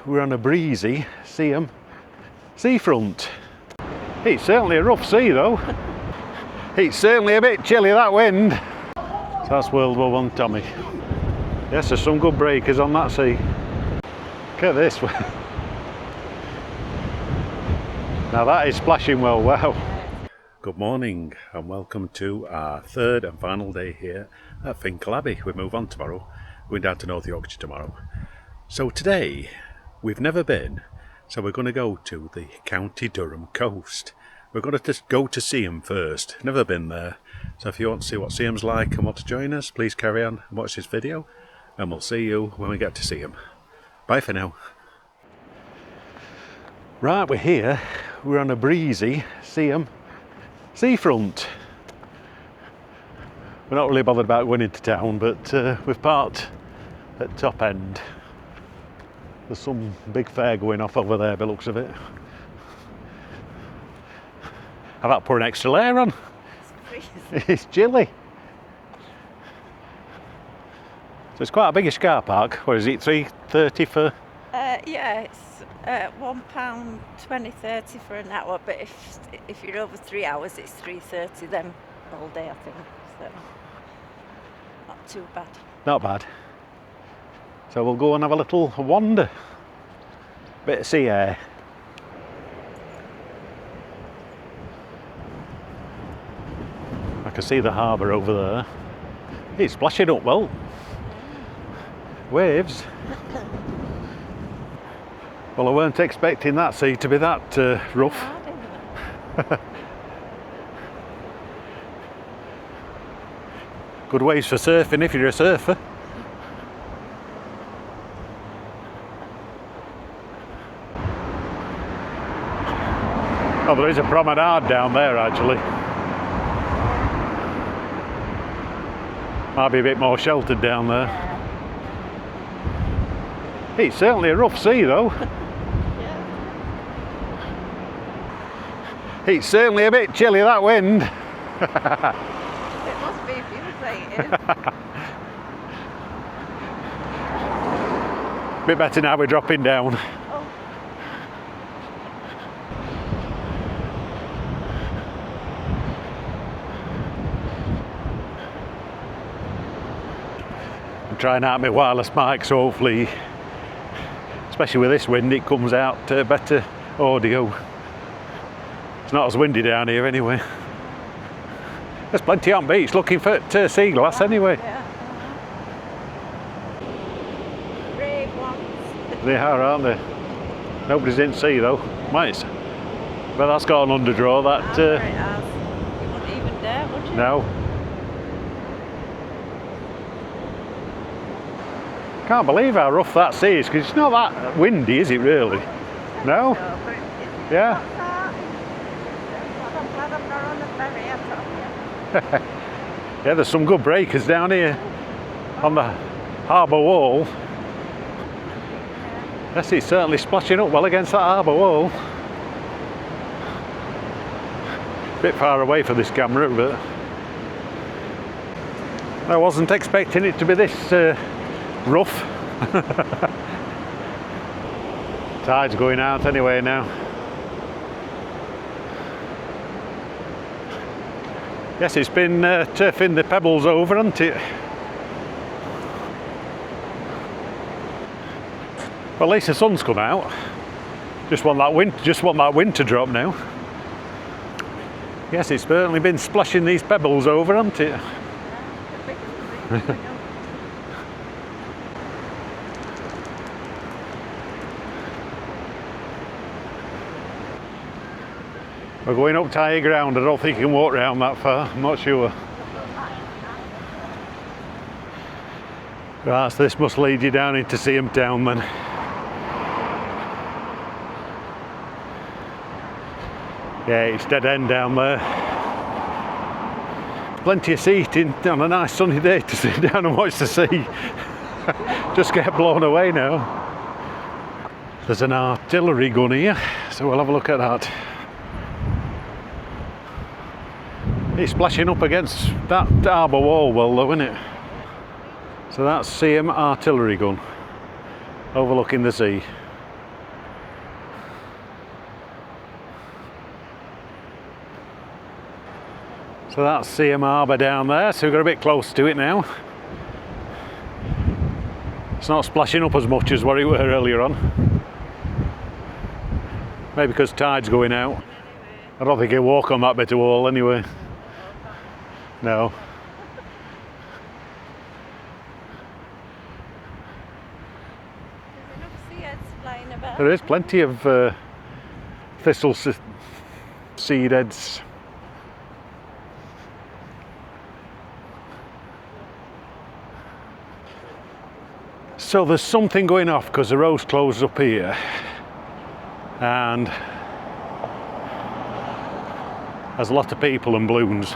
we're on a breezy Seaham seafront. It's certainly a rough sea though. It's certainly a bit chilly, that wind. So that's World War I Tommy. Yes, there's some good breakers on that sea. Look at this. Now that is splashing well, wow. Good morning and welcome to our third and final day here at Finkel Abbey. We move on tomorrow, going down to North Yorkshire tomorrow. So today, we've never been, so we're going to go to the County Durham coast. We're going to go to Seaham first, never been there. So if you want to see what Seaham's like and want to join us, please carry on and watch this video. And we'll see you when we get to Seaham. Bye for now. Right, we're here. We're on a breezy Seaham seafront. We're not really bothered about going into town, but we've parked at top end. There's some big fair going off over there by the looks of it. I've had to put an extra layer on. It's chilly. So it's quite a biggish car park. What is it, $3.30 for? Yeah, it's £1, 20-30 for an hour, but if you're over 3 hours it's $3.30 then all day, I think, so not too bad. Not bad. So we'll go and have a little wander, bit of sea air. I can see the harbour over there. It's splashing up well. Waves. Well, I weren't expecting that sea to be that rough. Good waves for surfing if you're a surfer. Oh, there is a promenade down there actually. Might be a bit more sheltered down there. It's certainly a rough sea though. It's certainly a bit chilly, that wind. It must be if you say it is. Bit better now we're dropping down. Oh. I'm trying out my wireless mic, so hopefully, especially with this wind, it comes out better audio. It's not as windy down here anyway. There's plenty on beach looking for sea glass anyway. Yeah. Brave ones. They are, aren't they? Nobody's in sea though. Might. But that's got an underdraw. That. It has. You wouldn't even dare, would you? No. Can't believe how rough that sea is, because it's not that windy, is it really? No? Yeah. I'm glad I'm not on the ferry, I tell you. Yeah, there's some good breakers down here on the harbour wall. Yes, it's certainly splashing up well against that harbour wall. Bit far away for this camera, but I wasn't expecting it to be this rough. Tide's going out anyway now. Yes, it's been turfing the pebbles over, hasn't it? Well, at least the sun's come out. Just want that wind to drop now. Yes, it's certainly been splashing these pebbles over, hasn't it? We're going up to higher ground. I don't think you can walk round that far, I'm not sure. Right, so this must lead you down into Seaham town then. Yeah, it's dead end down there. Plenty of seating on a nice sunny day to sit down and watch the sea. Just get blown away now. There's an artillery gun here, so we'll have a look at that. It's splashing up against that harbour wall well though, isn't it? So that's Seaham artillery gun, overlooking the sea. So that's Seaham Harbour down there, so we've got a bit close to it now. It's not splashing up as much as what it were earlier on. Maybe because tide's going out. I don't think he'll walk on that bit of wall anyway. No. There's enough sea heads flying about. There is plenty of thistle seed heads. So there's something going off because the road's closed up here, and there's a lot of people and balloons.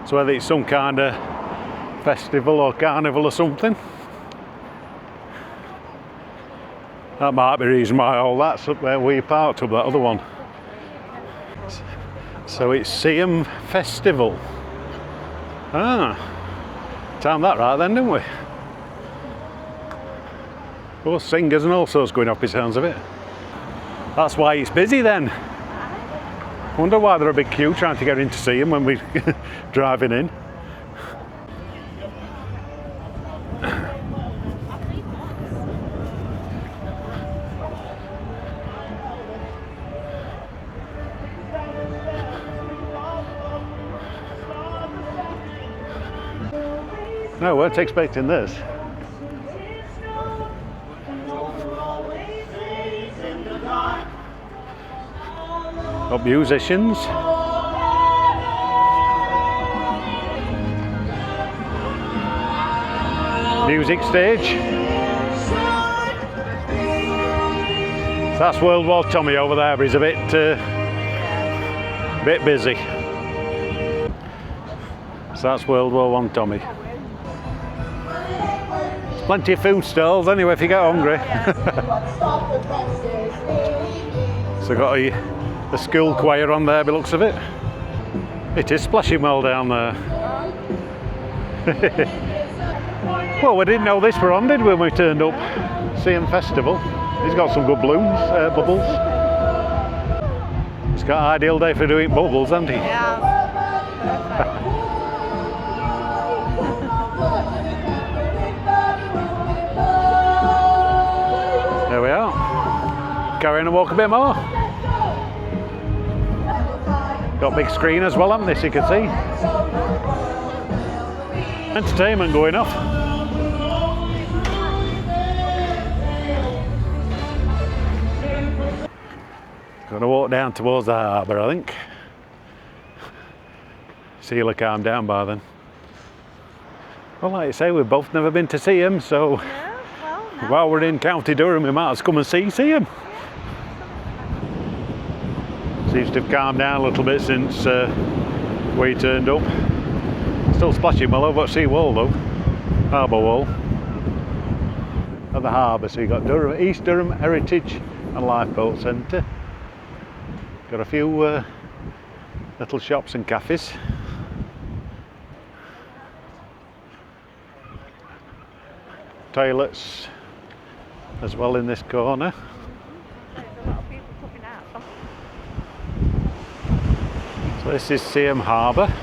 So whether it's some kind of festival or carnival or something, that might be the reason why all that's up where we parked up that other one. So it's Seaham Festival. Ah, timed that right then, didn't we? Oh, singers and all sorts going up, it sounds of it. That's why it's busy then. Wonder why they're a big queue trying to get in to see him when we're driving in. No, weren't expecting this. Got musicians. Music stage. So that's World War Tommy over there, but he's a bit busy. So that's World War One Tommy. There's plenty of food stalls anyway if you get hungry. So got a school choir on there by the looks of it. It is splashing well down there. Well, we didn't know this were on, did we, when we turned up? Seaham Festival. He's got some good balloons, bubbles. He's got an ideal day for doing bubbles, hasn't he? Yeah. There we are. Carry on and walk a bit more. Got a big screen as well, haven't they, so you can see. Entertainment going off. Gonna walk down towards the harbour, I think. Sea'll have calmed down by then. Well, like you say, we've both never been to Seaham, so No, well, no. while we're in County Durham, we might as well come and see Seaham. Seems to have calmed down a little bit since we turned up. Still splashing well over at sea wall though, harbour wall. At the harbour, so you've got Durham, East Durham Heritage and Lifeboat Centre. Got a few little shops and cafes. Toilets as well in this corner. There's a lot of people coming out. So this is Seaham Harbour.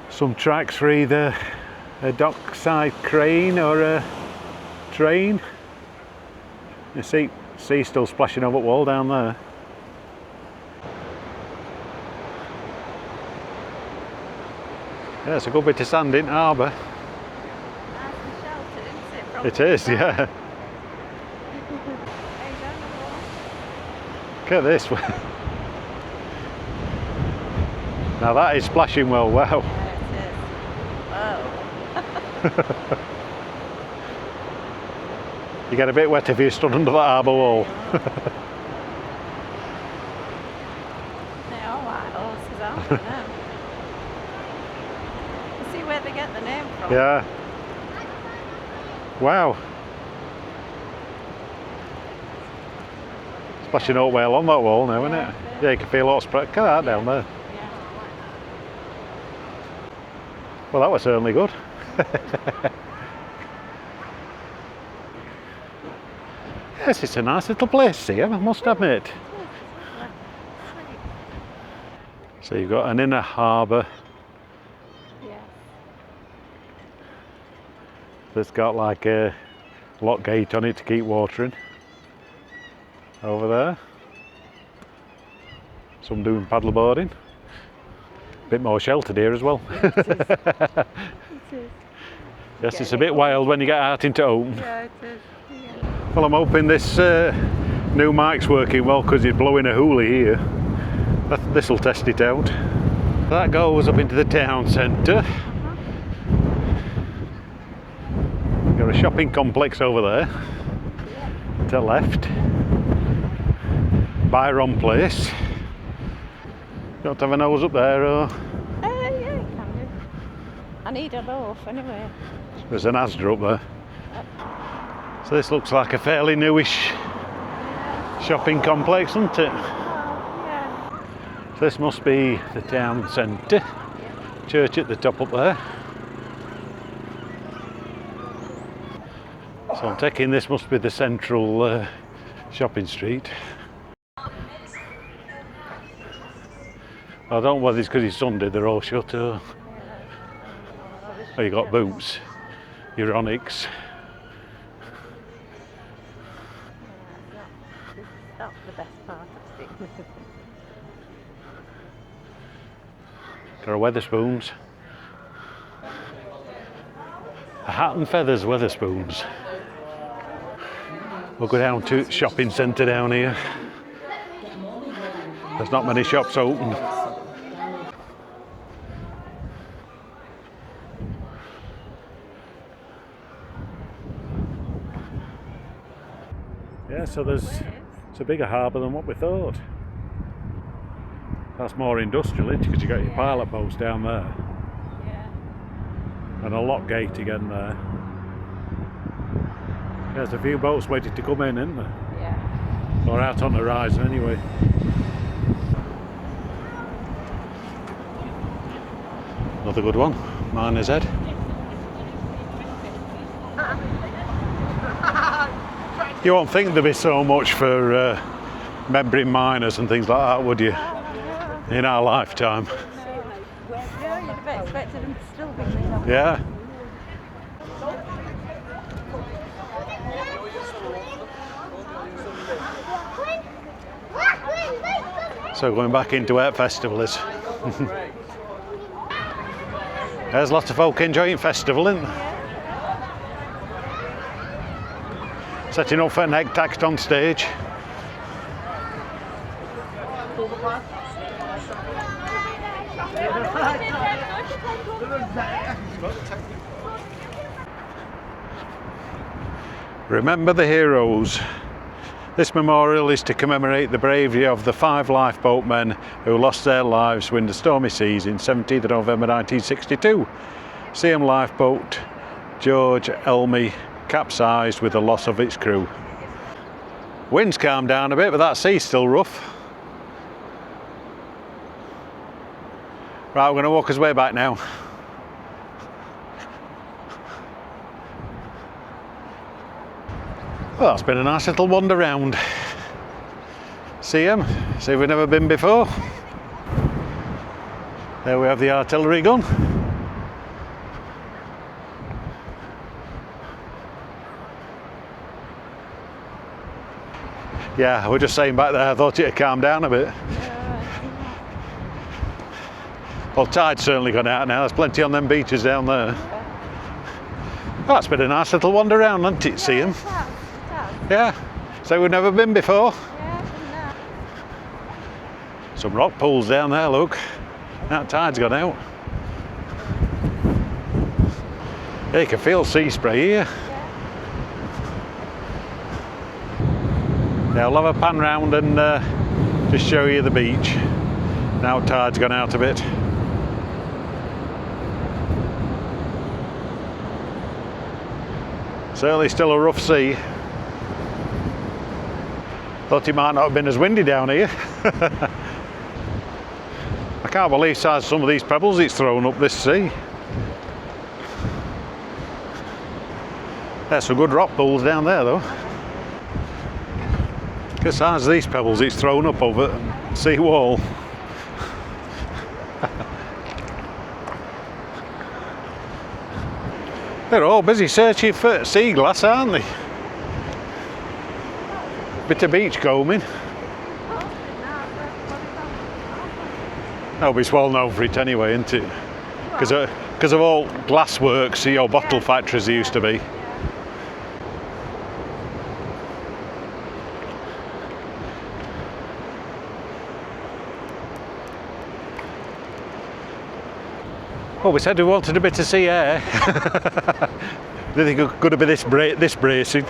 Some tracks for either a dockside crane or a train. You see still splashing over the wall down there. Yeah, it's a good bit of sand in harbour. Nice and sheltered, isn't it? From It is, yeah. Look at this one. Now that is splashing well, wow. You get a bit wet if you stood under that harbour wall. They're all white horses, aren't they? Now? See where they get the name from. Yeah. Wow. Splashing out well on that wall now, isn't it? Yeah, you can feel a lot of spread. Look at that down there. Well, that was certainly good. Yes, it's a nice little place, Seaham, I must admit. So you've got an inner harbour Yeah. that's got like a lock gate on it to keep water in. Over there. Some doing paddleboarding. Bit more sheltered here as well. It is. It is. Yes, it's a bit wild when you get out into open. Yeah, it is. Yeah. Well, I'm hoping this new mic's working well because it's blowing a hoolie here. This will test it out. That goes up into the town centre. Got a shopping complex over there. To the left. Byron Place. You don't have a nose up there, or? Yeah, you can do. I need a loaf anyway. There's an Asda up there. So this looks like a fairly newish shopping complex, doesn't it? Oh, yeah. So this must be the town centre. Church at the top up there. So I'm taking this must be the central shopping street. I don't know whether it's because it's Sunday they're all shut or... Oh, you got Boots, Euronics. That's the best part of it. There are Weatherspoons. A hat and feathers Weatherspoons. We'll go down to shopping centre down here. There's not many shops open. Yeah, so it's a bigger harbour than what we thought. That's more industrial, isn't it? Because you got your pilot boats down there. Yeah. And a lock gate again there. There's a few boats waiting to come in, isn't there? Yeah. Or out on the horizon anyway. Another good one, Mariner's Head. You won't think there'd be so much for remembering miners and things like that, would you? In our lifetime. Yeah, you'd have expected them to still be there. Yeah. So going back into where festival is. There's lots of folk enjoying festival, isn't there? Setting up for an egg taxed on stage. Remember the heroes. This memorial is to commemorate the bravery of the 5 lifeboat men who lost their lives in the stormy seas in 17th of November 1962. Seaham lifeboat George Elmy capsized with the loss of its crew. Wind's calmed down a bit, but that sea's still rough. Right, we're going to walk his way back now. Well, that's been a nice little wander round. Seaham, see we've never been before. There we have the artillery gun. Yeah, we're just saying back there, I thought it had calmed down a bit. Well, tide's certainly gone out now, there's plenty on them beaches down there. Oh, that's been a nice little wander round, hasn't it, Seaham? Yeah, so we've never been before. Some rock pools down there, look. That tide's gone out. Yeah, you can feel sea spray here. Yeah, I'll have a pan round and just show you the beach. Now tide's gone out a bit. Certainly still a rough sea. Thought it might not have been as windy down here. I can't believe the size of some of these pebbles it's thrown up this sea. There's some good rock pools down there though. The size of these pebbles it's thrown up over the sea wall. They're all busy searching for sea glass, aren't they? Bit of beach combing. Oh, but it's well known for it anyway, isn't it? Because of all glass works, you know, bottle factories there used to be. Well, we said we wanted a bit of sea air. Didn't think it could have been this bracing.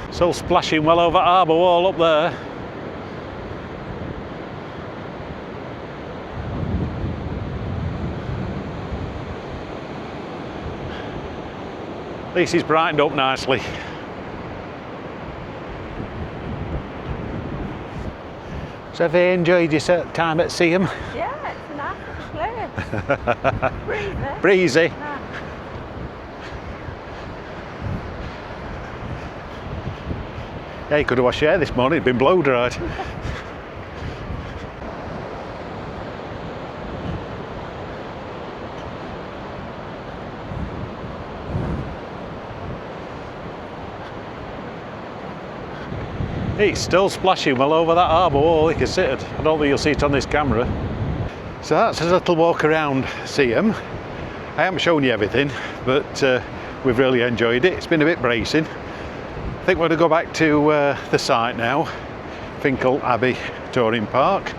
It's all splashing well over harbour wall up there. At least it's brightened up nicely. So have you enjoyed your time at Seaham? Yeah, it's a nice place. Breezy. Breezy. Nice. Yeah, you could have washed your hair this morning, it'd been blow dried. It's still splashing well over that harbour wall, you can see it. I don't think you'll see it on this camera. So that's a little walk around Seaham. I haven't shown you everything, but we've really enjoyed it. It's been a bit bracing. I think we're going to go back to the site now, Finkel Abbey Touring Park,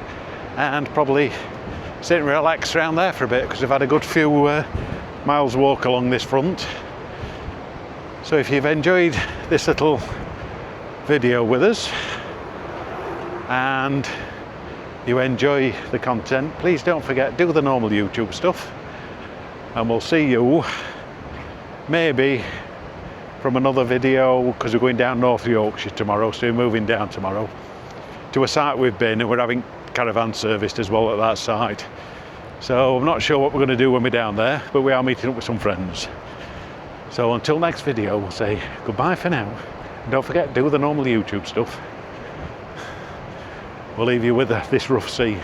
and probably sit and relax around there for a bit because we've had a good few miles walk along this front. So if you've enjoyed this little video with us and you enjoy the content, please don't forget, do the normal YouTube stuff, and we'll see you maybe from another video, because we're going down North Yorkshire tomorrow, so we're moving down tomorrow to a site we've been, and we're having caravan serviced as well at that site. So I'm not sure what we're going to do when we're down there, but we are meeting up with some friends. So until next video, we'll say goodbye for now. And don't forget, do the normal YouTube stuff. We'll leave you with this rough sea.